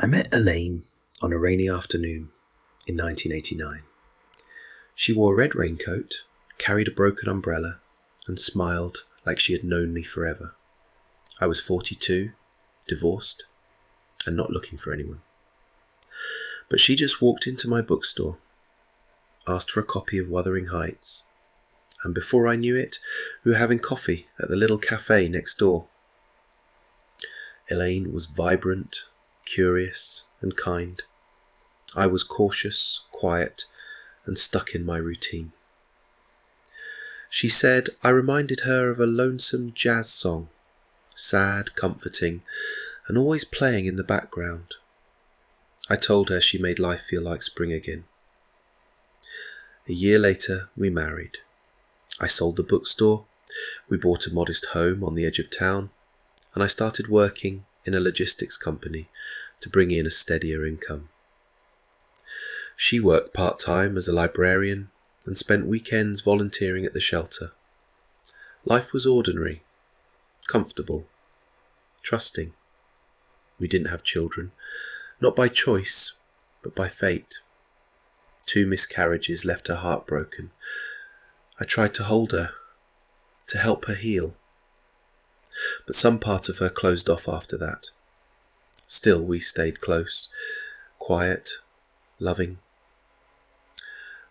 I met Elaine on a rainy afternoon in 1989. She wore a red raincoat, carried a broken umbrella, and smiled like she had known me forever. I was 42, divorced, and not looking for anyone. But she just walked into my bookstore, asked for a copy of Wuthering Heights, and before I knew it, we were having coffee at the little cafe next door. Elaine was vibrant, curious, and kind. I was cautious, quiet, and stuck in my routine. She said I reminded her of a lonesome jazz song, sad, comforting, and always playing in the background. I told her she made life feel like spring again. A year later, we married. I sold the bookstore, we bought a modest home on the edge of town, and I started working in a logistics company to bring in a steadier income. She worked part-time as a librarian and spent weekends volunteering at the shelter. Life was ordinary, comfortable, trusting. We didn't have children, not by choice, but by fate. 2 miscarriages left her heartbroken. I tried to hold her, to help her heal. But some part of her closed off after that. Still, we stayed close, quiet, loving.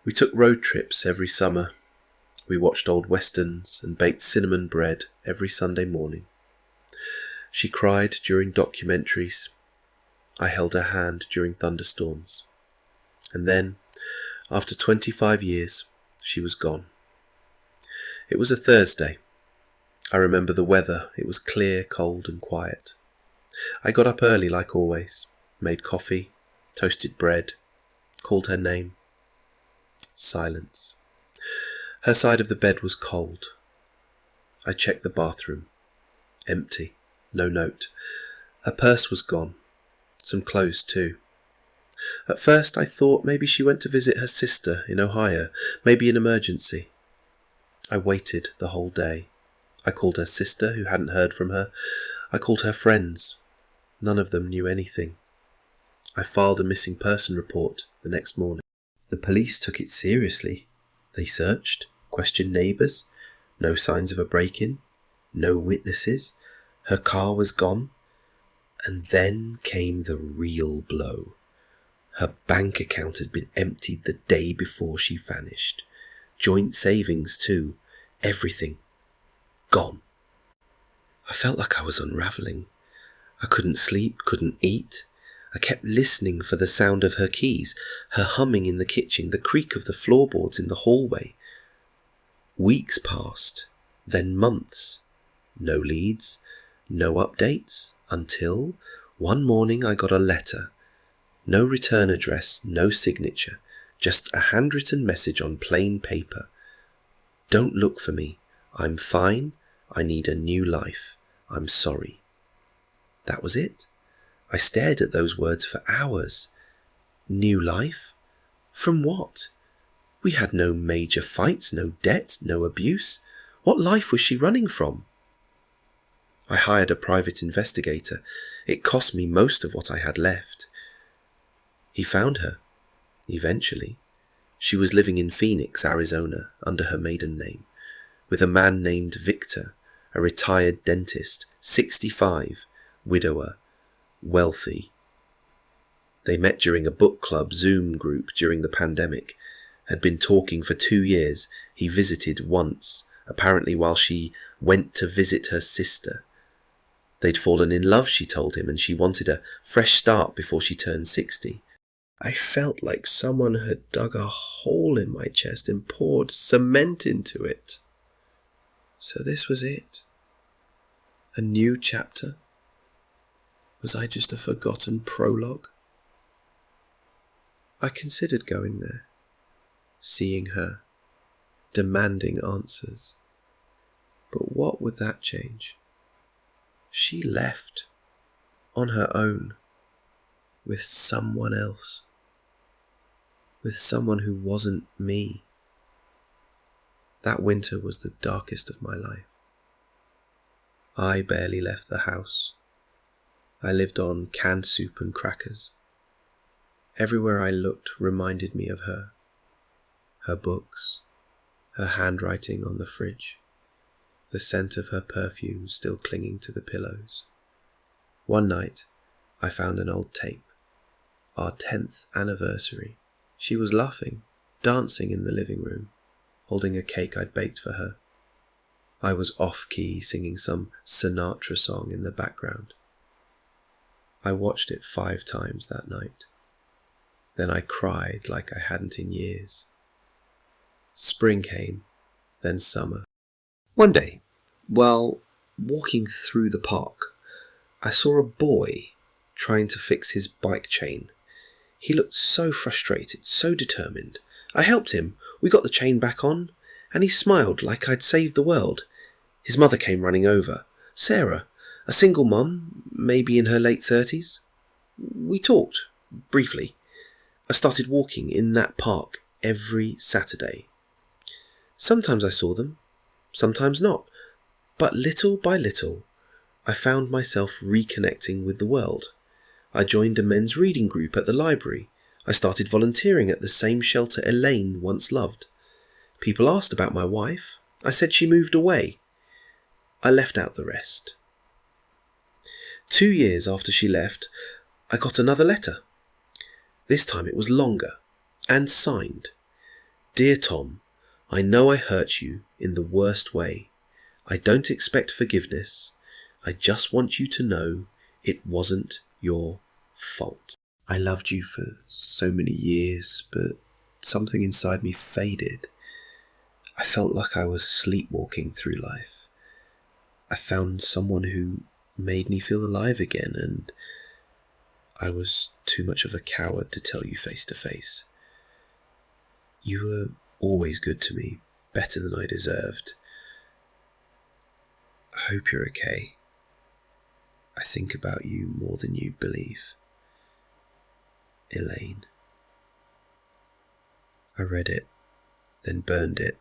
We took road trips every summer. We watched old westerns and baked cinnamon bread every Sunday morning. She cried during documentaries. I held her hand during thunderstorms. And then, after 25 years, she was gone. It was a Thursday. I remember the weather. It was clear, cold, and quiet. I got up early like always, made coffee, toasted bread, called her name. Silence. Her side of the bed was cold. I checked the bathroom. Empty. No note. Her purse was gone. Some clothes too. At first I thought maybe she went to visit her sister in Ohio, maybe an emergency. I waited the whole day. I called her sister, who hadn't heard from her. I called her friends. None of them knew anything. I filed a missing person report the next morning. The police took it seriously. They searched, questioned neighbours. No signs of a break-in. No witnesses. Her car was gone. And then came the real blow. Her bank account had been emptied the day before she vanished. Joint savings too. Everything. Gone. I felt like I was unravelling. I couldn't sleep, couldn't eat. I kept listening for the sound of her keys, her humming in the kitchen, the creak of the floorboards in the hallway. Weeks passed, then months. No leads, no updates, until one morning I got a letter. No return address, no signature, just a handwritten message on plain paper. Don't look for me. I'm fine. I need a new life. I'm sorry. That was it. I stared at those words for hours. New life? From what? We had no major fights, no debt, no abuse. What life was she running from? I hired a private investigator. It cost me most of what I had left. He found her. Eventually. She was living in Phoenix, Arizona, under her maiden name, with a man named Victor, a retired dentist, 65, widower, wealthy. They met during a book club Zoom group during the pandemic, had been talking for 2 years. He visited once, apparently while she went to visit her sister. They'd fallen in love, she told him, and she wanted a fresh start before she turned 60. I felt like someone had dug a hole in my chest and poured cement into it. So this was it. A new chapter? Was I just a forgotten prologue? I considered going there, seeing her, demanding answers. But what would that change? She left, on her own, with someone else, with someone who wasn't me. That winter was the darkest of my life. I barely left the house. I lived on canned soup and crackers. Everywhere I looked reminded me of her. Her books, her handwriting on the fridge, the scent of her perfume still clinging to the pillows. One night, I found an old tape. Our 10th anniversary. She was laughing, dancing in the living room, holding a cake I'd baked for her. I was off-key singing some Sinatra song in the background. I watched it 5 times that night. Then I cried like I hadn't in years. Spring came, then summer. One day, while walking through the park, I saw a boy trying to fix his bike chain. He looked so frustrated, so determined. I helped him. We got the chain back on, and he smiled like I'd saved the world. His mother came running over. Sarah, a single mum, maybe in her late 30s. We talked, briefly. I started walking in that park every Saturday. Sometimes I saw them, sometimes not. But little by little, I found myself reconnecting with the world. I joined a men's reading group at the library. I started volunteering at the same shelter Elaine once loved. People asked about my wife. I said she moved away. I left out the rest. 2 years after she left, I got another letter. This time it was longer and signed. Dear Tom, I know I hurt you in the worst way. I don't expect forgiveness. I just want you to know it wasn't your fault. I loved you for so many years, but something inside me faded. I felt like I was sleepwalking through life. I found someone who made me feel alive again, and I was too much of a coward to tell you face to face. You were always good to me, better than I deserved. I hope you're okay. I think about you more than you believe. Elaine. I read it, then burned it.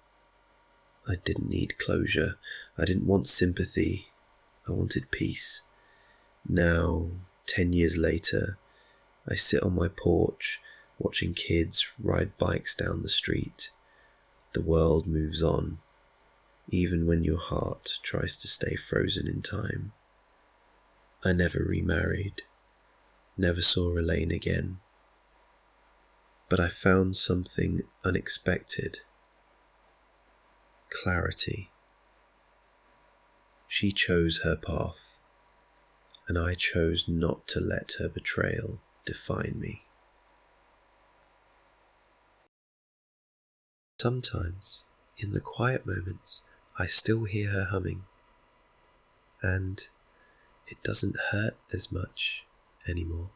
I didn't need closure. I didn't want sympathy. I wanted peace. Now, 10 years later, I sit on my porch, watching kids ride bikes down the street. The world moves on, even when your heart tries to stay frozen in time. I never remarried, never saw Elaine again. But I found something unexpected. Clarity. She chose her path, and I chose not to let her betrayal define me. Sometimes, in the quiet moments, I still hear her humming, and it doesn't hurt as much anymore.